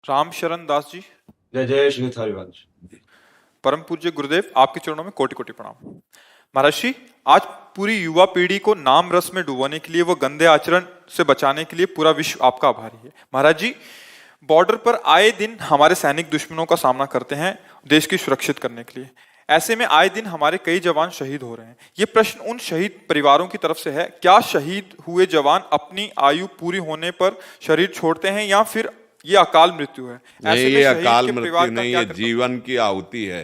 राम शरण दास जी। जय जय श्री हरिवंश। परम पूज्य गुरुदेव, आपके चरणों में कोटि कोटि प्रणाम। महर्षि, आज पूरी युवा पीढ़ी को नाम रस में डुबोने के लिए, वो गंदे आचरण से बचाने के लिए पूरा विश्व आपका आभारी है। महाराज जी, बॉर्डर पर आए दिन हमारे सैनिक दुश्मनों का सामना करते हैं देश की सुरक्षित करने के लिए। ऐसे में आए दिन हमारे कई जवान शहीद हो रहे हैं। ये प्रश्न उन शहीद परिवारों की तरफ से है, क्या शहीद हुए जवान अपनी आयु पूरी होने पर शरीर छोड़ते हैं या फिर ये अकाल मृत्यु है? नहीं, ऐसे में ये शहीद अकाल के मृत्यु परिवार का नहीं, क्या ये कर्तव्य? जीवन की आहुति है।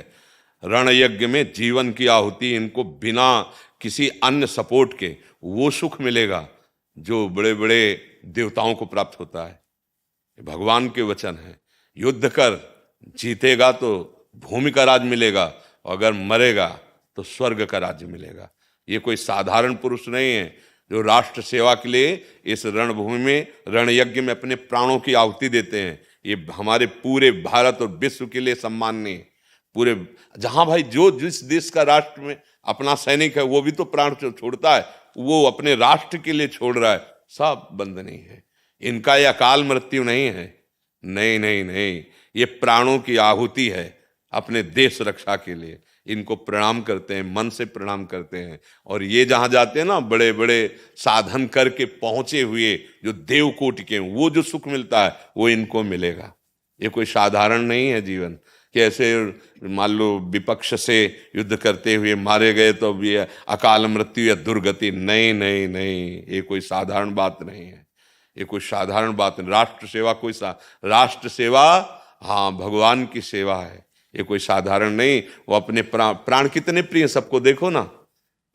रण यज्ञ में जीवन की आहुति, इनको बिना किसी अन्य सपोर्ट के वो सुख मिलेगा जो बड़े बड़े देवताओं को प्राप्त होता है। ये भगवान के वचन है। युद्ध कर, जीतेगा तो भूमि का राज मिलेगा, और अगर मरेगा तो स्वर्ग का राज्य मिलेगा। ये कोई साधारण पुरुष नहीं है जो राष्ट्र सेवा के लिए इस रणभूमि में, रण यज्ञ में अपने प्राणों की आहुति देते हैं। ये हमारे पूरे भारत और विश्व के लिए सम्माननीय है। पूरे जहां भाई जो जिस देश का राष्ट्र में अपना सैनिक है वो भी तो प्राण छोड़ता है, वो अपने राष्ट्र के लिए छोड़ रहा है, सब बंधनीय है। इनका यह अकाल मृत्यु नहीं है, नहीं नहीं नहीं, ये प्राणों की आहुति है अपने देश रक्षा के लिए। इनको प्रणाम करते हैं, मन से प्रणाम करते हैं। और ये जहां जाते हैं ना, बड़े बड़े साधन करके पहुंचे हुए जो देवकोटि के, वो जो सुख मिलता है वो इनको मिलेगा। ये कोई साधारण नहीं है जीवन कि ऐसे मान लो विपक्ष से युद्ध करते हुए मारे गए तो अब ये अकाल मृत्यु या दुर्गति। नहीं नहीं नहीं, ये कोई साधारण बात नहीं है, ये कोई साधारण बात नहीं। राष्ट्र सेवा कोई राष्ट्र सेवा, हाँ, भगवान की सेवा है, ये कोई साधारण नहीं। वो अपने प्राण कितने प्रिय सबको देखो ना।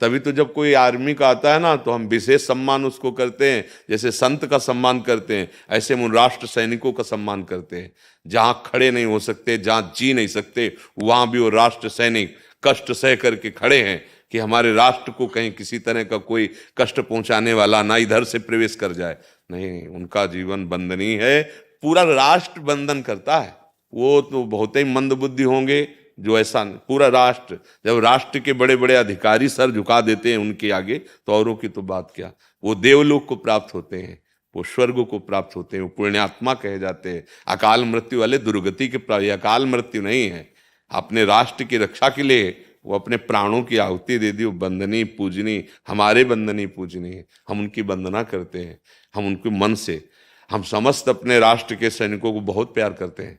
तभी तो जब कोई आर्मी का आता है ना तो हम विशेष सम्मान उसको करते हैं, जैसे संत का सम्मान करते हैं ऐसे हम उन राष्ट्र सैनिकों का सम्मान करते हैं। जहां खड़े नहीं हो सकते, जहां जी नहीं सकते, वहां भी वो राष्ट्र सैनिक कष्ट सह करके खड़े हैं कि हमारे राष्ट्र को कहीं किसी तरह का कोई कष्ट पहुंचाने वाला ना इधर से प्रवेश कर जाए। नहीं, उनका जीवन बंधनीय है, पूरा राष्ट्र बंधन करता है। वो तो बहुत ही मंदबुद्धि होंगे जो ऐसा, पूरा राष्ट्र, जब राष्ट्र के बड़े बड़े अधिकारी सर झुका देते हैं उनके आगे, तो औरों की तो बात क्या। वो देवलोक को प्राप्त होते हैं, वो स्वर्ग को प्राप्त होते हैं, वो पुण्यात्मा कहे जाते हैं। अकाल मृत्यु वाले दुर्गति के प्राप्त, अकाल मृत्यु नहीं है। अपने राष्ट्र की रक्षा के लिए वो अपने प्राणों की आहुति दे दी। वो बंदनी पूजनी, हमारे बंदनी पूजनी है, हम उनकी वंदना करते हैं। हम उनके मन से, हम समस्त अपने राष्ट्र के सैनिकों को बहुत प्यार करते हैं।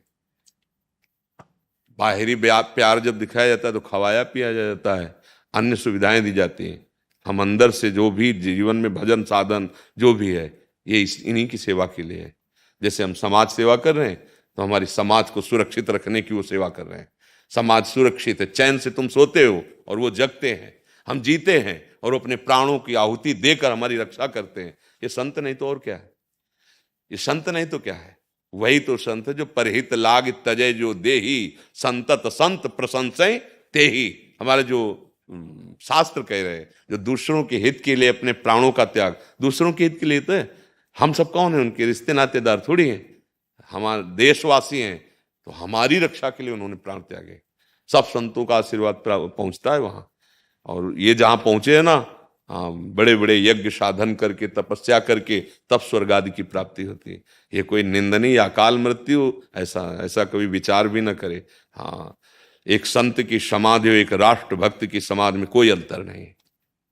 बाहरी प्यार जब दिखाया जाता है तो खवाया पिया जाता है, अन्य सुविधाएं दी जाती हैं। हम अंदर से जो भी जीवन में भजन साधन जो भी है, ये इन्हीं की सेवा के लिए है। जैसे हम समाज सेवा कर रहे हैं तो हमारी समाज को सुरक्षित रखने की वो सेवा कर रहे हैं। समाज सुरक्षित है, चैन से तुम सोते हो और वो जगते हैं, हम जीते हैं और अपने प्राणों की आहुति देकर हमारी रक्षा करते हैं। ये संत नहीं तो और क्या है, ये संत नहीं तो क्या है। वही तो संत है जो परहित लाग तजय जो देही, संतत संत प्रशंसय तेही। हमारे जो शास्त्र कह रहे हैं, जो दूसरों के हित के लिए अपने प्राणों का त्याग, दूसरों के हित के लिए तो है। हम सब कौन है, उनके रिश्ते नातेदार थोड़ी हैं, हमारे देशवासी हैं, तो हमारी रक्षा के लिए उन्होंने प्राण त्यागे। सब संतों का आशीर्वाद पहुंचता है वहां। और ये जहां पहुंचे है ना, बड़े बड़े यज्ञ साधन करके, तपस्या करके, तब स्वर्ग आदि की प्राप्ति होती है। ये कोई निंदनीय अकाल मृत्यु ऐसा ऐसा कभी विचार भी न करे। हाँ, एक संत की समाधि और एक राष्ट्र भक्त की समाधि में कोई अंतर नहीं।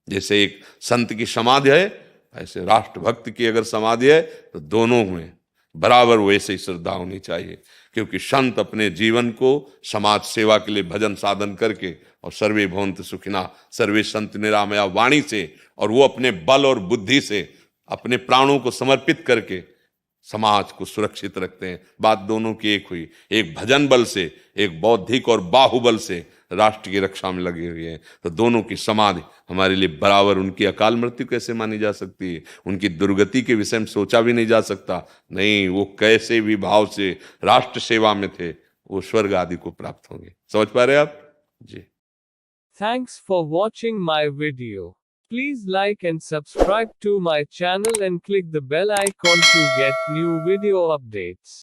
जैसे एक संत की समाधि है, ऐसे राष्ट्र भक्त की अगर समाधि है तो दोनों में बराबर वैसे ही श्रद्धा होनी चाहिए। क्योंकि संत अपने जीवन को समाज सेवा के लिए भजन साधन करके, और सर्वे भवन्तु सुखिनः सर्वे सन्तु निरामया वाणी से, और वो अपने बल और बुद्धि से अपने प्राणों को समर्पित करके समाज को सुरक्षित रखते हैं। बात दोनों की एक हुई, एक भजन बल से, एक बौद्धिक और बाहुबल से राष्ट्र की रक्षा में लगे हुए हैं। तो दोनों की समाधि हमारे लिए बराबर। उनकी अकाल मृत्यु कैसे मानी जा सकती है, उनकी दुर्गति के विषय में सोचा भी नहीं जा सकता। नहीं, वो कैसे भी भाव से राष्ट्र सेवा में थे, वो स्वर्ग आदि को प्राप्त होंगे। समझ पा रहे आप जी। Thanks for watching my video. Please like and subscribe to my channel and click the bell icon to get new video updates.